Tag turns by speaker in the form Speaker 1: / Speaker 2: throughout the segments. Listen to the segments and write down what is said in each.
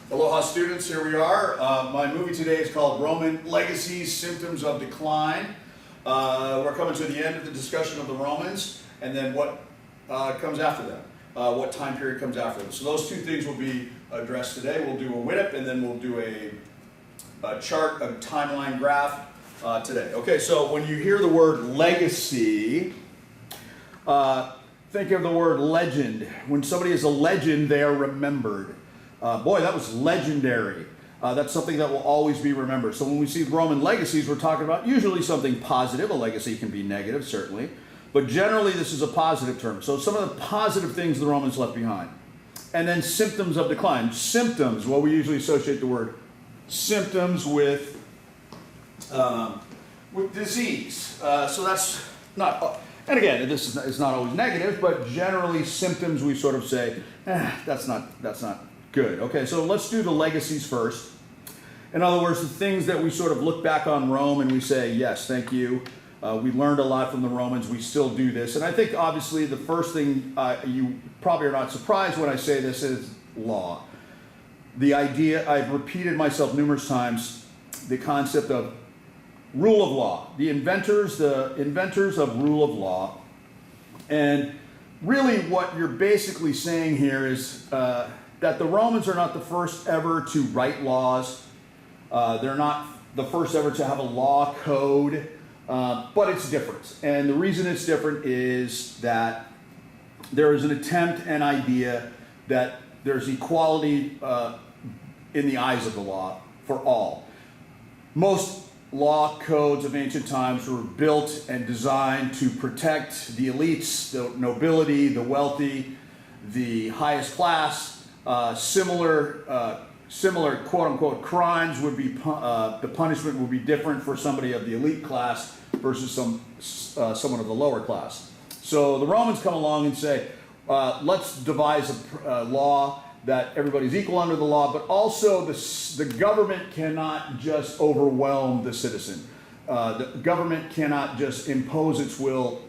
Speaker 1: Aloha students, here we are. My movie today is called Roman Legacies, Symptoms of Decline. We're coming to the end of the discussion of the Romans and then what comes after them, what time period comes after them. So those two things will be addressed today. We'll do a WINIP and then we'll do a chart, a timeline graph today. Okay, so when you hear the word legacy, think of the word legend. When somebody is a legend, they are remembered. Boy, that was legendary. That's something that will always be remembered. So when we see Roman legacies, we're talking about usually something positive. A legacy can be negative, certainly. But generally, this is a positive term. So some of the positive things the Romans left behind. And then symptoms of decline. Symptoms, well, we usually associate the word symptoms with disease. So that's not... And again, this is not always negative, but generally symptoms we sort of say, that's not good. Okay, so let's do the legacies first. In other words, the things that we sort of look back on Rome and we say, yes, thank you. We learned a lot from the Romans. We still do this. And I think obviously the first thing you probably are not surprised when I say this is law. The idea, I've repeated myself numerous times, the concept of rule of law. The inventors of rule of law. And really what you're basically saying here is that the Romans are not the first ever to write laws. They're not the first ever to have a law code, but it's different. And the reason it's different is that there is an attempt and idea that there's equality in the eyes of the law for all. Most law codes of ancient times were built and designed to protect the elites, the nobility, the wealthy, the highest class. Similar quote-unquote crimes would be, the punishment would be different for somebody of the elite class versus someone of the lower class. So the Romans come along and say, let's devise a law that everybody's equal under the law, but also the government cannot just overwhelm the citizen. The government cannot just impose its will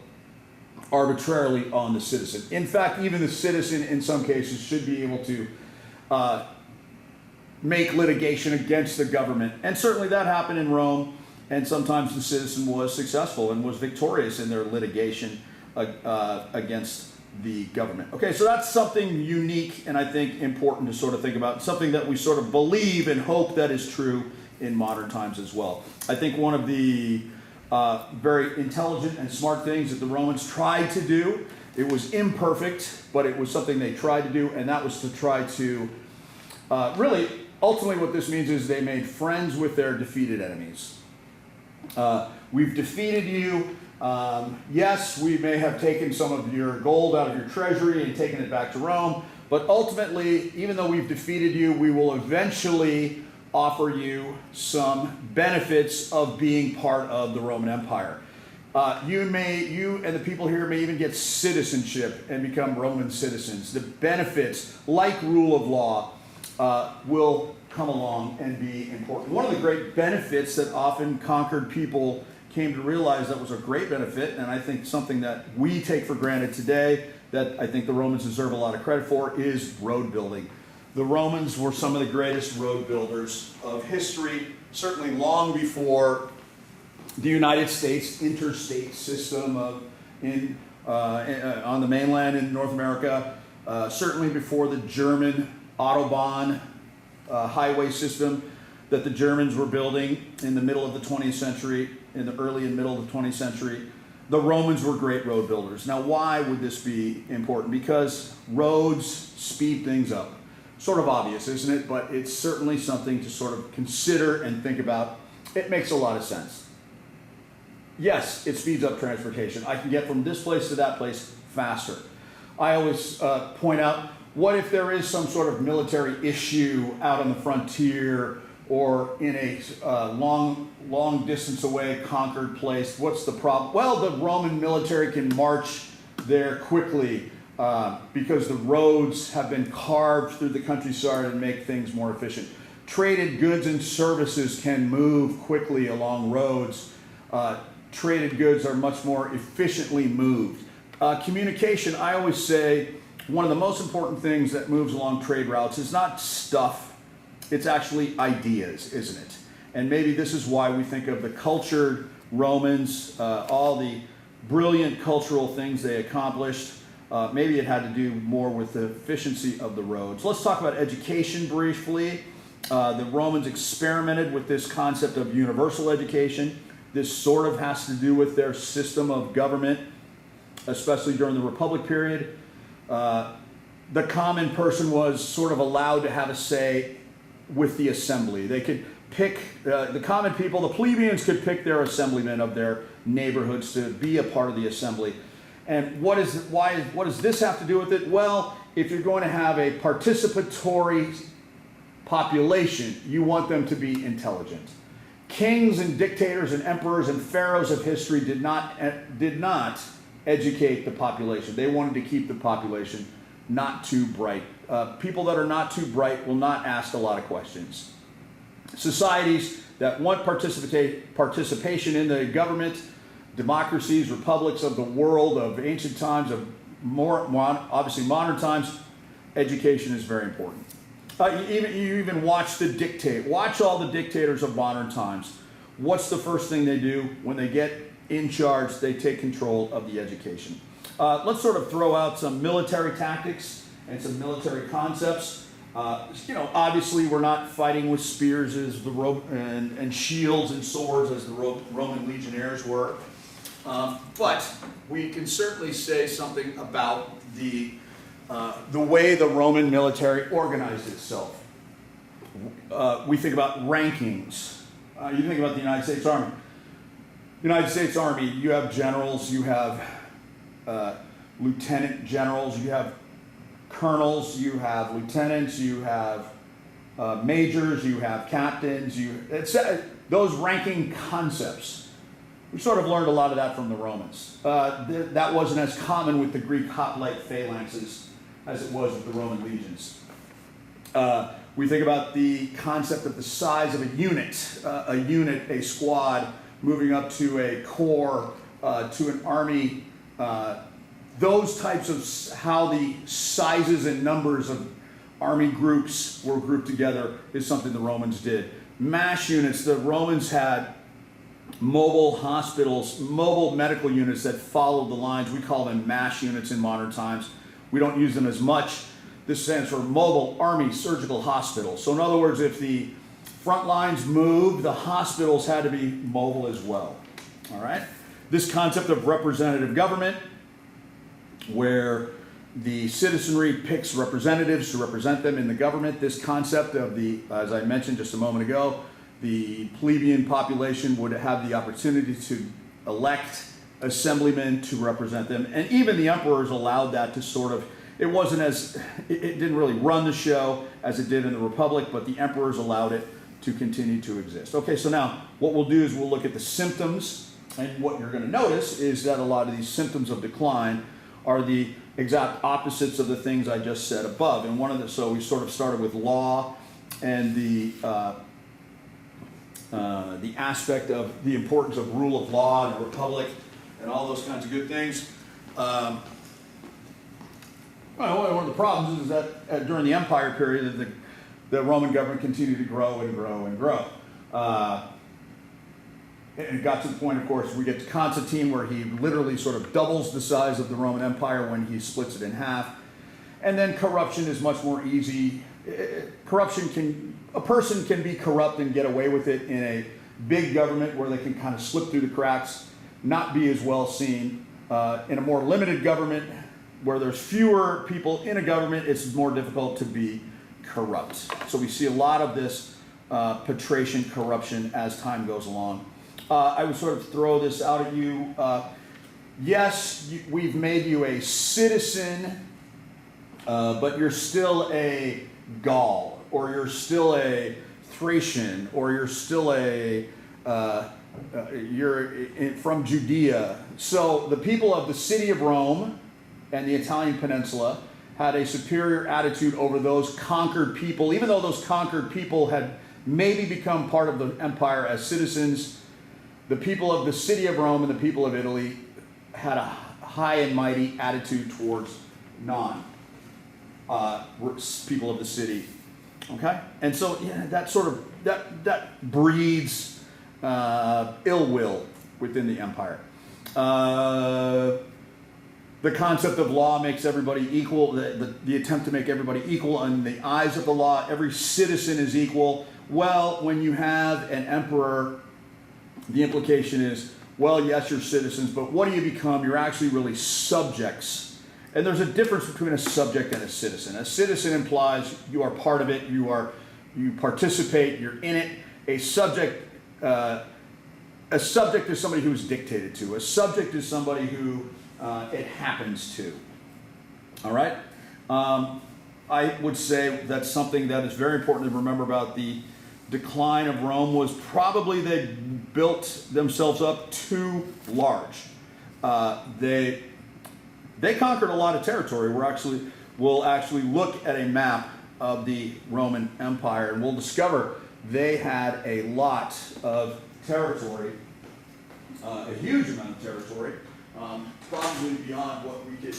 Speaker 1: arbitrarily on the citizen. In fact, even the citizen in some cases should be able to make litigation against the government. And certainly that happened in Rome, and sometimes the citizen was successful and was victorious in their litigation against the government. Okay, so that's something unique and I think important to sort of think about, something that we sort of believe and hope that is true in modern times as well. I think one of the very intelligent and smart things that the Romans tried to do. It was imperfect, but it was something they tried to do, and that was to try to really, ultimately what this means is they made friends with their defeated enemies. We've defeated you. Yes, we may have taken some of your gold out of your treasury and taken it back to Rome, but ultimately, even though we've defeated you, we will eventually offer you some benefits of being part of the Roman Empire. You and the people here may even get citizenship and become Roman citizens. The benefits, like rule of law, will come along and be important. One of the great benefits that often conquered people came to realize that was a great benefit, and I think something that we take for granted today, that I think the Romans deserve a lot of credit for, is road building. The Romans were some of the greatest road builders of history, certainly long before the United States interstate system on the mainland in North America, certainly before the German Autobahn highway system that the Germans were building in the middle of the 20th century, in the early and middle of the 20th century. The Romans were great road builders. Now, why would this be important? Because roads speed things up. Sort of obvious, isn't it? But it's certainly something to sort of consider and think about. It makes a lot of sense. Yes, it speeds up transportation. I can get from this place to that place faster. I always point out, what if there is some sort of military issue out on the frontier or in a long distance away conquered place? What's the problem? Well, the Roman military can march there quickly because the roads have been carved through the countryside and make things more efficient. Traded goods and services can move quickly along roads. Traded goods are much more efficiently moved. Communication, I always say, one of the most important things that moves along trade routes is not stuff It's actually ideas, isn't it? And maybe this is why we think of the cultured Romans, all the brilliant cultural things they accomplished. Maybe it had to do more with the efficiency of the roads. Let's talk about education briefly. The Romans experimented with this concept of universal education. This sort of has to do with their system of government, especially during the Republic period. The common person was sort of allowed to have a say with the assembly. They could pick, the common people, the plebeians could pick their assemblymen of their neighborhoods to be a part of the assembly. And what does this have to do with it? Well, if you're going to have a participatory population, you want them to be intelligent. Kings and dictators and emperors and pharaohs of history did not educate the population. They wanted to keep the population not too bright. People that are not too bright will not ask a lot of questions. Societies that want participation in the government, democracies, republics of the world of ancient times, of obviously modern times, education is very important. You even watch all the dictators of modern times. What's the first thing they do when they get in charge? They take control of the education. Let's sort of throw out some military tactics and some military concepts. Obviously we're not fighting with spears and shields and swords as the Roman legionnaires were. But we can certainly say something about the way the Roman military organized itself. We think about rankings. You think about the United States Army. United States Army, you have generals, you have lieutenant generals, you have colonels, you have lieutenants, you have majors, you have captains, those ranking concepts. We sort of learned a lot of that from the Romans. That wasn't as common with the Greek hoplite phalanxes as it was with the Roman legions. We think about the concept of the size of a unit, a squad, moving up to a corps, to an army. Those types of how the sizes and numbers of army groups were grouped together is something the Romans did. MASH units, the Romans had mobile hospitals, mobile medical units that followed the lines. We call them MASH units in modern times. We don't use them as much. This stands for Mobile Army Surgical Hospital. So in other words, if the front lines moved, the hospitals had to be mobile as well. All right? This concept of representative government, where the citizenry picks representatives to represent them in the government. This concept of as I mentioned just a moment ago, the plebeian population would have the opportunity to elect assemblymen to represent them. And even the emperors allowed that to sort of, it didn't really run the show as it did in the Republic, but the emperors allowed it to continue to exist. Okay, so now what we'll do is we'll look at the symptoms, and what you're going to notice is that a lot of these symptoms of decline are the exact opposites of the things I just said above. And so we sort of started with law and the aspect of the importance of rule of law and a republic and all those kinds of good things. One of the problems is that during the Empire period, the Roman government continued to grow and grow and grow. And it got to the point, of course, we get to Constantine, where he literally sort of doubles the size of the Roman Empire when he splits it in half. And then corruption is much more easy. A person can be corrupt and get away with it in a big government where they can kind of slip through the cracks, not be as well seen. In a more limited government, where there's fewer people in a government, it's more difficult to be corrupt. So we see a lot of this patrician corruption as time goes along. I would sort of throw this out at you. Yes, we've made you a citizen, but you're still a Gaul, or you're still a Thracian, or you're still from Judea. So the people of the city of Rome and the Italian peninsula had a superior attitude over those conquered people, even though those conquered people had maybe become part of the empire as citizens. The people of the city of Rome and the people of Italy had a high and mighty attitude towards people of the city. Okay, and so yeah, that sort of that breeds ill will within the empire. The concept of law makes everybody equal. The attempt to make everybody equal in the eyes of the law. Every citizen is equal. Well, when you have an emperor, the implication is, well, yes, you're citizens, but what do you become? You're actually really subjects. And there's a difference between a subject and a citizen. A citizen implies you are part of it, you participate, you're in it. A subject is somebody who is dictated to. A subject is somebody who it happens to. All right? I would say that's something that is very important to remember about the decline of Rome was probably they built themselves up too large. They conquered a lot of territory. We'll actually look at a map of the Roman Empire and we'll discover they had a lot of territory, a huge amount of territory, probably beyond what we could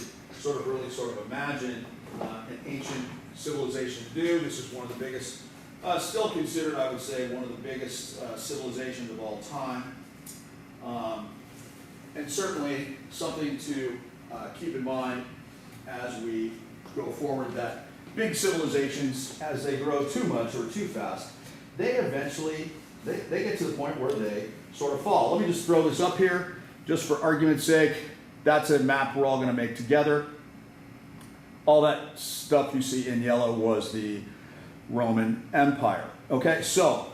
Speaker 1: really imagine an ancient civilization to do. This is one of the biggest, still considered, I would say, one of the biggest civilizations of all time. And certainly something to keep in mind as we go forward, that big civilizations, as they grow too much or too fast, they eventually, they get to the point where they sort of fall. Let me just throw this up here, just for argument's sake. That's a map we're all going to make together. All that stuff you see in yellow was the Roman Empire. Okay, so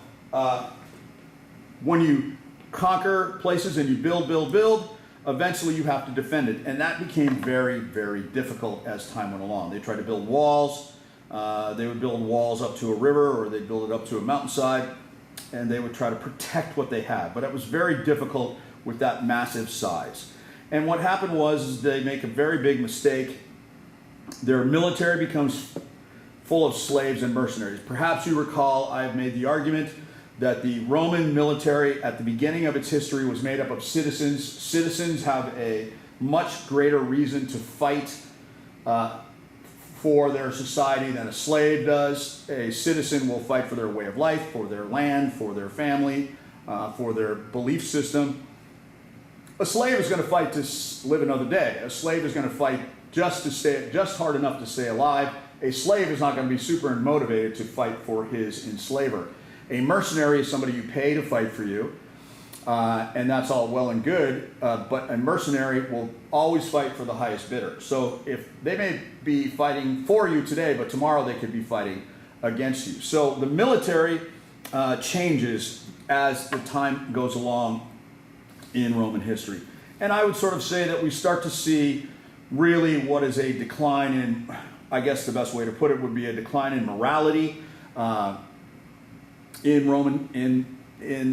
Speaker 1: when you conquer places and you build, eventually you have to defend it. And that became very, very difficult as time went along. They tried to build walls. They would build walls up to a river, or they'd build it up to a mountainside, and they would try to protect what they had. But it was very difficult with that massive size. And what happened was they make a very big mistake. Their military becomes full of slaves and mercenaries. Perhaps you recall I have made the argument that the Roman military at the beginning of its history was made up of citizens. Citizens have a much greater reason to fight for their society than a slave does. A citizen will fight for their way of life, for their land, for their family, for their belief system. A slave is going to fight to live another day. A slave is going to fight just hard enough to stay alive. A slave is not going to be super motivated to fight for his enslaver. A mercenary is somebody you pay to fight for you, and that's all well and good, but a mercenary will always fight for the highest bidder. So if they may be fighting for you today, but tomorrow they could be fighting against you. So the military changes as the time goes along in Roman history. And I would sort of say that we start to see really what is a decline in, I guess the best way to put it would be a decline in morality in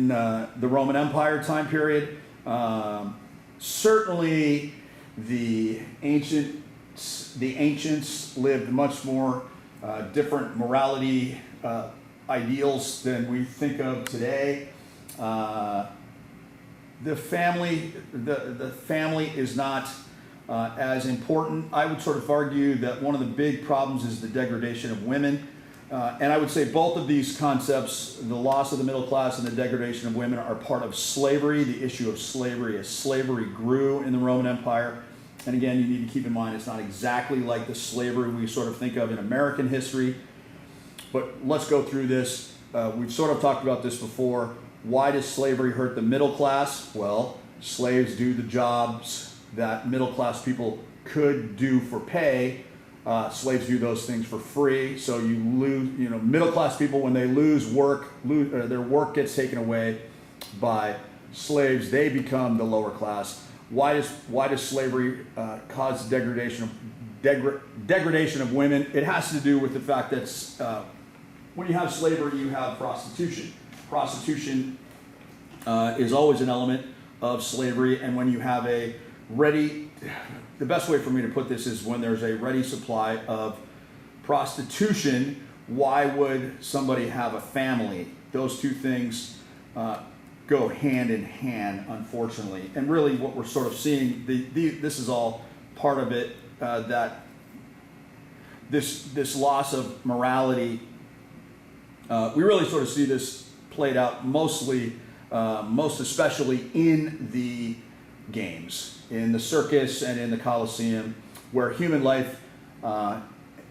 Speaker 1: the Roman Empire time period. Certainly the ancients lived much more different morality ideals than we think of today. The family is not as important. I would sort of argue that one of the big problems is the degradation of women. And I would say both of these concepts, the loss of the middle class and the degradation of women, are part of slavery, the issue of slavery, as slavery grew in the Roman Empire. And again, you need to keep in mind it's not exactly like the slavery we sort of think of in American history. But let's go through this. We've sort of talked about this before. Why does slavery hurt the middle class? Well, slaves do the jobs that middle class people could do for pay. Slaves do those things for free. So you lose, middle class people, when they lose work, their work gets taken away by slaves, they become the lower class. Why does slavery cause degradation of women? It has to do with the fact that when you have slavery, you have prostitution. Prostitution is always an element of slavery, and when you have the best way for me to put this is when there's a ready supply of prostitution, why would somebody have a family? Those two things go hand in hand, unfortunately. And really what we're sort of seeing, this is all part of it, that this loss of morality We really sort of see this played out most especially in the games, in the circus and in the Colosseum, where human life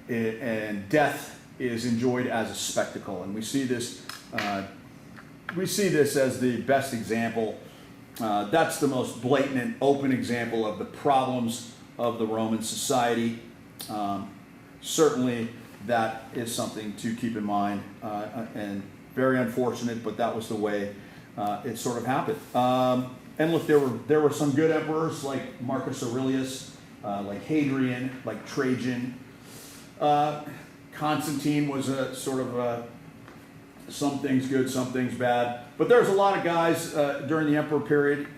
Speaker 1: and death is enjoyed as a spectacle. And we see this as the best example. That's the most blatant and open example of the problems of the Roman society. Certainly that is something to keep in mind, and very unfortunate, but that was the way it sort of happened. And look, there were some good emperors like Marcus Aurelius, like Hadrian, like Trajan. Constantine was a sort of some things good, some things bad. But there's a lot of guys during the emperor period,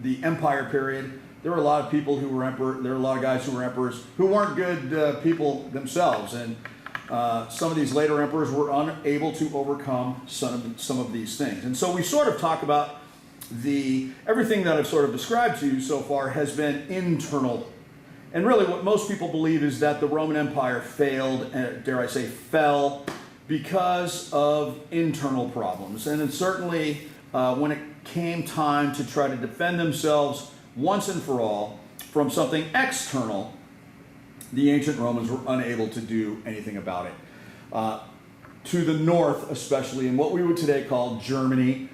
Speaker 1: the empire period. There were a lot of people who were emperor. There were a lot of guys who were emperors who weren't good people themselves, and some of these later emperors were unable to overcome some of these things. And so we sort of talk about everything that I've sort of described to you so far has been internal. And really what most people believe is that the Roman Empire failed, dare I say fell, because of internal problems. And then certainly when it came time to try to defend themselves once and for all from something external, the ancient Romans were unable to do anything about it. To the north, especially in what we would today call Germany,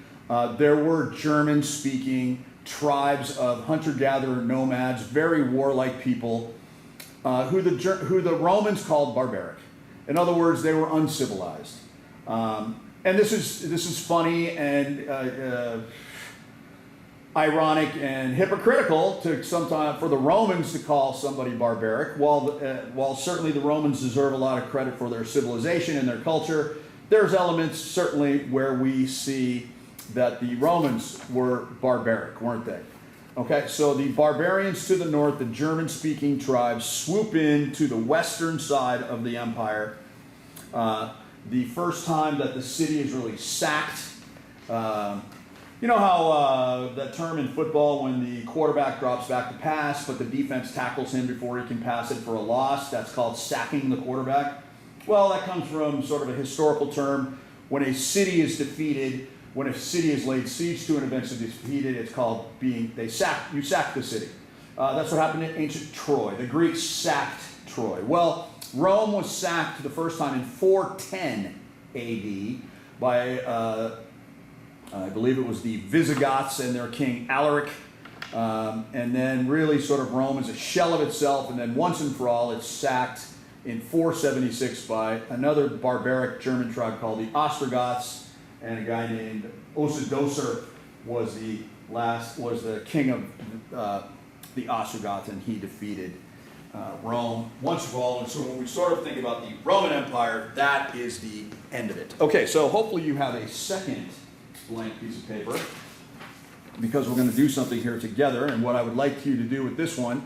Speaker 1: there were German-speaking tribes of hunter-gatherer nomads, very warlike people, who the Romans called barbaric. In other words, they were uncivilized. And this is funny and ironic and hypocritical to sometimes for the Romans to call somebody barbaric. While certainly the Romans deserve a lot of credit for their civilization and their culture, there's elements certainly where we see that the Romans were barbaric, weren't they? Okay, so the barbarians to the north, the German-speaking tribes, swoop in to the western side of the empire. The first time that the city is really sacked. You know how that term in football, when the quarterback drops back to pass, but the defense tackles him before he can pass it for a loss, that's called sacking the quarterback? Well, that comes from sort of a historical term. When a city is defeated, when a city is laid siege to and eventually defeated, it's called you sack the city. That's what happened in ancient Troy. The Greeks sacked Troy. Well, Rome was sacked the first time in 410 AD by, I believe it was the Visigoths and their king Alaric. And then really sort of Rome is a shell of itself, and then once and for all it's sacked in 476 by another barbaric German tribe called the Ostrogoths. And a guy named Osidocer was the king of the Ostrogoths, and he defeated Rome once for all. And so when we sort of think about the Roman Empire, that is the end of it. Okay, so hopefully you have a second blank piece of paper, because we're going to do something here together. And what I would like you to do with this one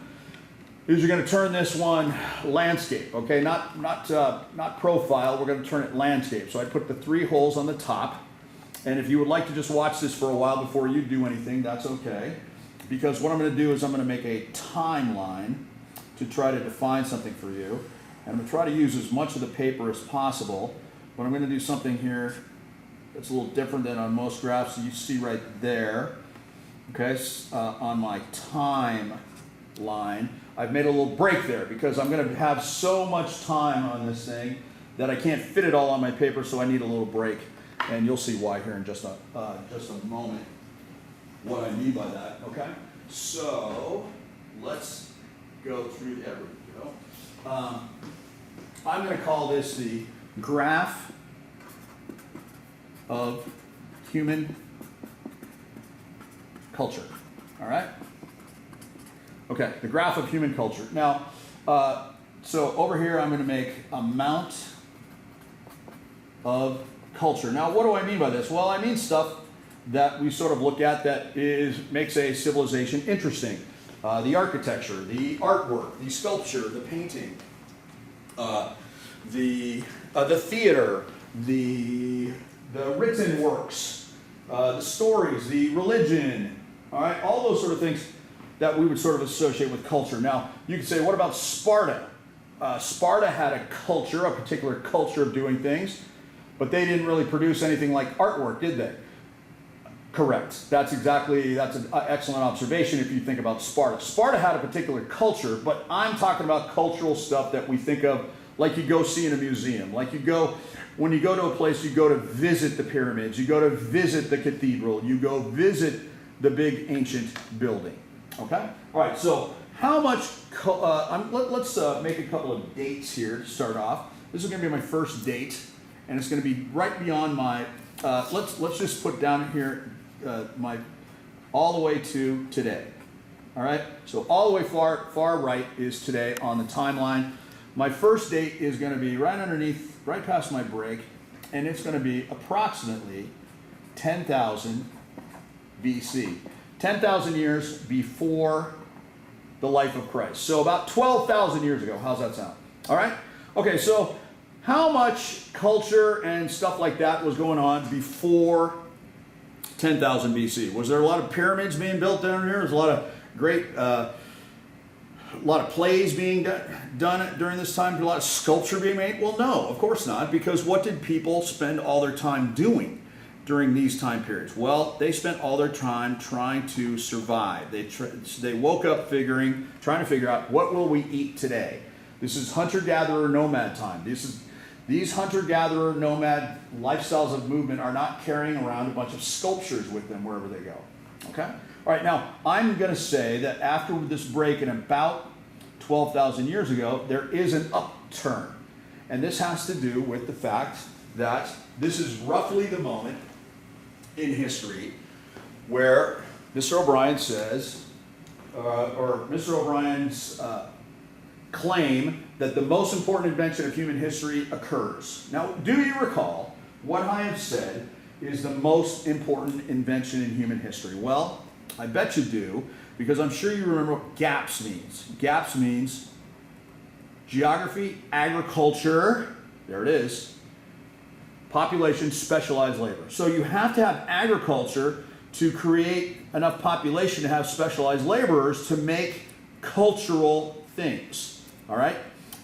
Speaker 1: is you're going to turn this one landscape, okay? Not profile, we're going to turn it landscape. So I put the 3 holes on the top. And if you would like to just watch this for a while before you do anything, that's okay. Because what I'm going to do is I'm going to make a timeline to try to define something for you. And I'm going to try to use as much of the paper as possible. But I'm going to do something here that's a little different than on most graphs. You see right there, okay, on my timeline, I've made a little break there because I'm going to have so much time on this thing that I can't fit it all on my paper, so I need a little break. And you'll see why here in just a moment what I mean by that, okay? So let's go through, there we go. I'm going to call this the graph of human culture, all right? Okay, the graph of human culture. Now, so over here I'm going to make amount of culture. Now, what do I mean by this? Well, I mean stuff that we sort of look at that makes a civilization interesting. The architecture, the artwork, the sculpture, the painting, the theater, the written works, the stories, the religion, all right, all those sort of things that we would sort of associate with culture. Now, you could say, what about Sparta? Sparta had a culture, a particular culture of doing things. but they didn't really produce anything like artwork, did they? Correct. That's an excellent observation if you think about Sparta. Sparta had a particular culture, but I'm talking about cultural stuff that we think of like you go see in a museum. Like when you go to a place, you go to visit the pyramids, you go to visit the cathedral, you go visit the big ancient building. Okay? All right, so how much, let's make a couple of dates here to start off. This is going to be my first date, and it's going to be right beyond my, let's just put down here my all the way to today. All right, so all the way far right is today on the timeline. My first date is going to be right past my break, and it's going to be approximately 10,000 BC. 10,000 years before the life of Christ. So about 12,000 years ago. How's that sound? All right? Okay, so how much culture and stuff like that was going on before 10,000 BC? Was there a lot of pyramids being built down here? There's a lot of great, a lot of plays being done during this time? A lot of sculpture being made? Well, no, of course not, because what did people spend all their time doing during these time periods? Well, they spent all their time trying to survive. They woke up trying to figure out, what will we eat today? This is hunter-gatherer nomad time. These hunter-gatherer nomad lifestyles of movement are not carrying around a bunch of sculptures with them wherever they go. Okay? All right, now I'm going to say that after this break in about 12,000 years ago, there is an upturn. And this has to do with the fact that this is roughly the moment in history where Mr. O'Brien says, or Mr. O'Brien's claim that the most important invention of human history occurs. Now, do you recall what I have said is the most important invention in human history? Well, I bet you do, because I'm sure you remember what GAPS means. GAPS means geography, agriculture, there it is, population, specialized labor. So you have to have agriculture to create enough population to have specialized laborers to make cultural things. All right?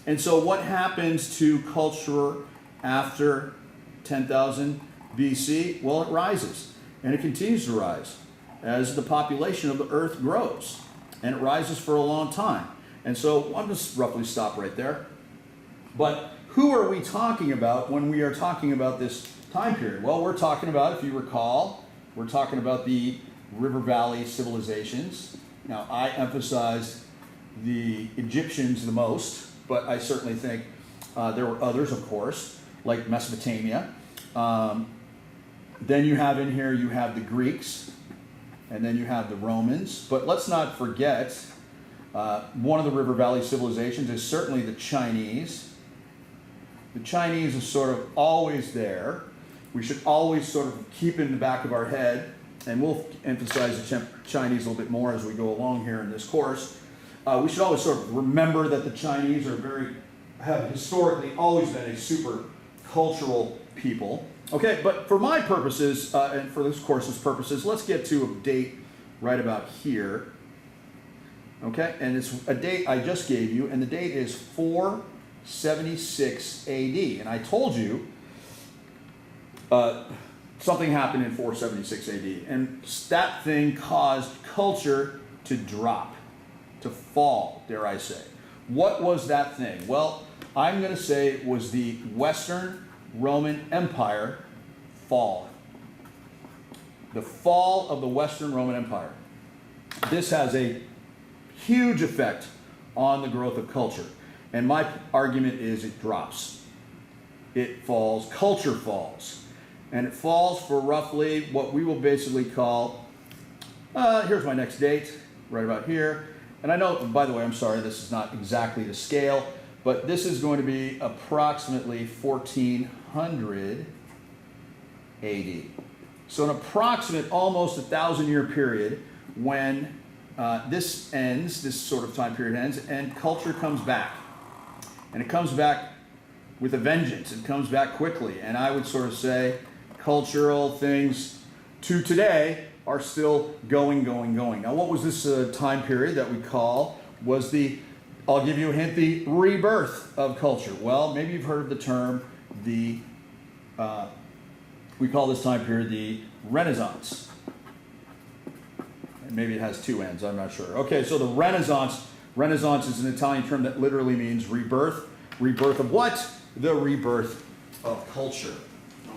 Speaker 1: And so what happens to culture after 10,000 BC? Well, it rises, and it continues to rise as the population of the earth grows, and it rises for a long time. And so I'll just roughly stop right there. But who are we talking about when we are talking about this time period? Well, we're talking about, if you recall, we're talking about the River Valley civilizations. Now, I emphasized the Egyptians the most, but I certainly think there were others, of course, like Mesopotamia. Then you have in here, you have the Greeks, and then you have the Romans. But let's not forget, one of the River Valley civilizations is certainly the Chinese. The Chinese is sort of always there. We should always sort of keep in the back of our head, and we'll emphasize the Chinese a little bit more as we go along here in this course. We should always sort of remember that the Chinese have historically always been a super cultural people. Okay, but for my purposes, and for this course's purposes, let's get to a date right about here. Okay, and it's a date I just gave you, and the date is 476 AD. And I told you something happened in 476 AD, and that thing caused culture to drop, to fall, dare I say. What was that thing? Well, I'm going to say it was the Western Roman Empire fall. The fall of the Western Roman Empire. This has a huge effect on the growth of culture. And my argument is it drops. It falls, culture falls. And it falls for roughly what we will basically call, here's my next date, right about here. And I know, by the way, I'm sorry, this is not exactly the scale, but this is going to be approximately 1400 AD. So an approximate, almost 1,000-year period when this ends, this sort of time period ends, and culture comes back. And it comes back with a vengeance. It comes back quickly. And I would sort of say cultural things to today are still going. Now, what was this time period that we call was I'll give you a hint, the rebirth of culture. Well, maybe you've heard of the term the we call this time period the Renaissance. And maybe it has two ends, I'm not sure. Okay, so the Renaissance is an Italian term that literally means rebirth. Rebirth of what? The rebirth of culture.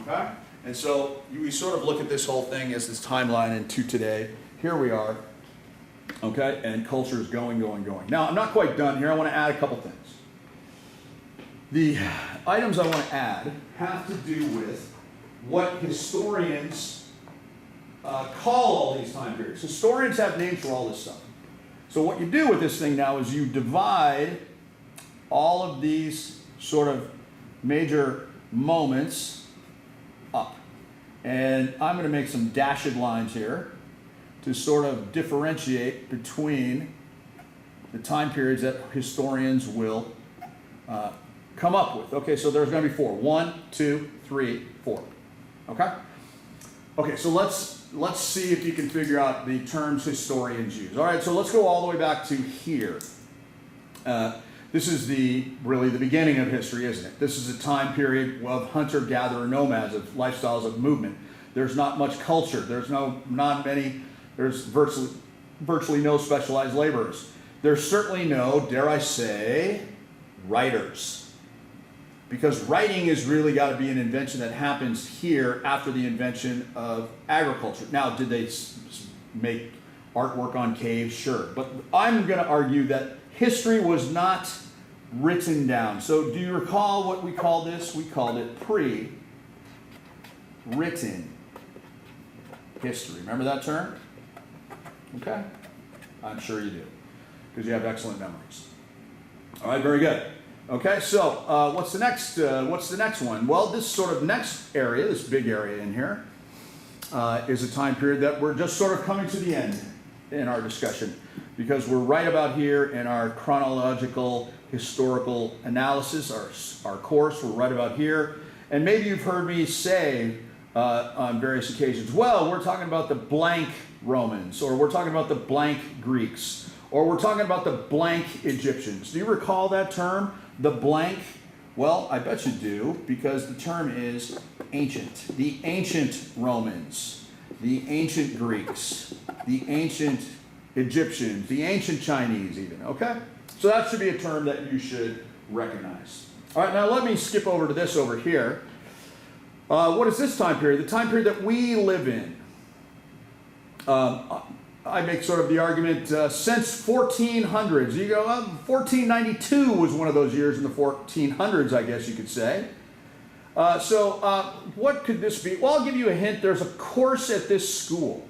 Speaker 1: Okay? And so we sort of look at this whole thing as this timeline into today. Here we are. Okay? And culture is going. Now, I'm not quite done here. I want to add a couple things. The items I want to add have to do with what historians call all these time periods. Historians have names for all this stuff. So what you do with this thing now is you divide all of these sort of major moments up. And I'm going to make some dashed lines here to sort of differentiate between the time periods that historians will come up with. Okay, so there's going to be 4. 1, 2, 3, 4. Okay? Okay, so let's see if you can figure out the terms historians use. All right, so let's go all the way back to here. This is really the beginning of history, isn't it? This is a time period of hunter-gatherer nomads, of lifestyles of movement. There's not much culture. There's virtually no specialized laborers. There's certainly no, dare I say, writers. Because writing has really got to be an invention that happens here after the invention of agriculture. Now, did they make artwork on caves? Sure. But I'm going to argue that history was not written down. So do you recall what we called this? We called it pre-written history. Remember that term? Okay. I'm sure you do, because you have excellent memories. All right, very good. Okay, so what's the next one? Well, this sort of next area, this big area in here, is a time period that we're just sort of coming to the end in our discussion, because we're right about here in our chronological historical analysis, our course, we're right about here. And maybe you've heard me say on various occasions, well, we're talking about the blank Romans, or we're talking about the blank Greeks, or we're talking about the blank Egyptians. Do you recall that term? The blank? Well, I bet you do, because the term is ancient. The ancient Romans, the ancient Greeks, the ancient Egyptians, the ancient Chinese even, okay? So that should be a term that you should recognize. All right, now let me skip over to this over here. What is this time period? The time period that we live in. I make sort of the argument since 1400s. You go, 1492 was one of those years in the 1400s, I guess you could say. So what could this be? Well, I'll give you a hint. There's a course at this school,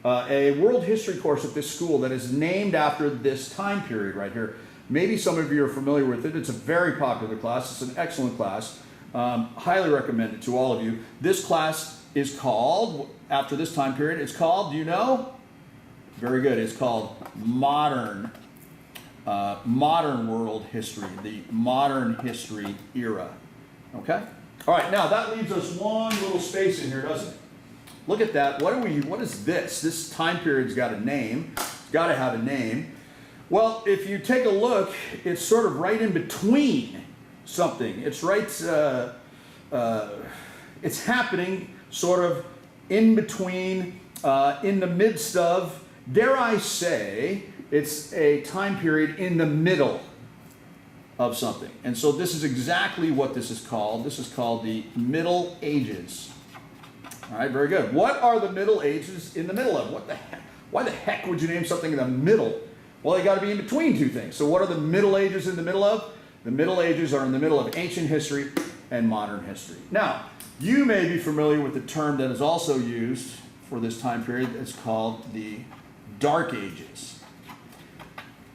Speaker 1: a world history course at this school that is named after this time period right here. Maybe some of you are familiar with it. It's a very popular class. It's an excellent class. Highly recommend it to all of you. This class is called, after this time period, it's called, do you know? Very good. It's called modern world history, the modern history era. Okay? All right, now that leaves us one little space in here, doesn't it? Look at that. What is this? This time period's got a name. It's got to have a name. Well, if you take a look, it's sort of right in between something. It's right, it's happening sort of in between, in the midst of, dare I say, it's a time period in the middle of something. And so this is exactly what this is called. This is called the Middle Ages. All right, very good. What are the Middle Ages in the middle of? What the heck? Why the heck would you name something in the middle? Well, they got to be in between two things. So what are the Middle Ages in the middle of? The Middle Ages are in the middle of ancient history and modern history. Now, you may be familiar with the term that is also used for this time period. It's called the Dark Ages.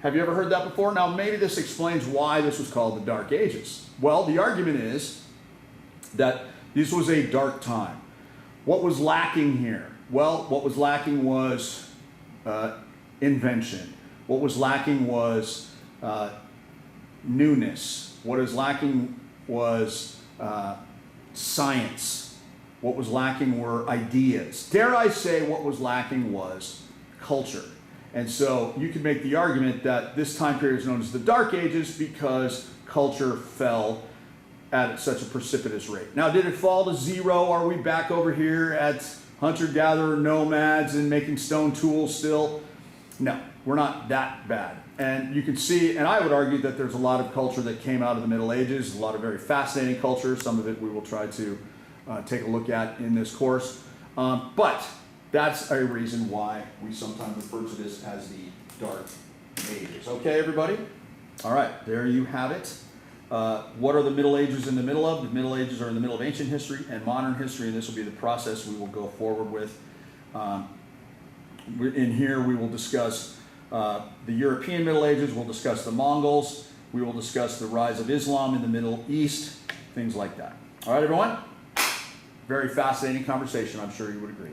Speaker 1: Have you ever heard that before? Now, maybe this explains why this was called the Dark Ages. Well, the argument is that this was a dark time. What was lacking here? Well, what was lacking was invention. What was lacking was newness. What is lacking was science. What was lacking were ideas. Dare I say what was lacking was culture. And so you can make the argument that this time period is known as the Dark Ages because culture fell at such a precipitous rate. Now, did it fall to zero? Are we back over here at hunter-gatherer nomads and making stone tools still? No, we're not that bad. And you can see, and I would argue that there's a lot of culture that came out of the Middle Ages, a lot of very fascinating culture. Some of it we will try to take a look at in this course. But that's a reason why we sometimes refer to this as the Dark Ages. Okay, everybody? All right, there you have it. What are the Middle Ages in the middle of? The Middle Ages are in the middle of ancient history and modern history, and this will be the process we will go forward with. In here, we will discuss the European Middle Ages, we'll discuss the Mongols, we will discuss the rise of Islam in the Middle East, things like that. All right, everyone? Very fascinating conversation, I'm sure you would agree.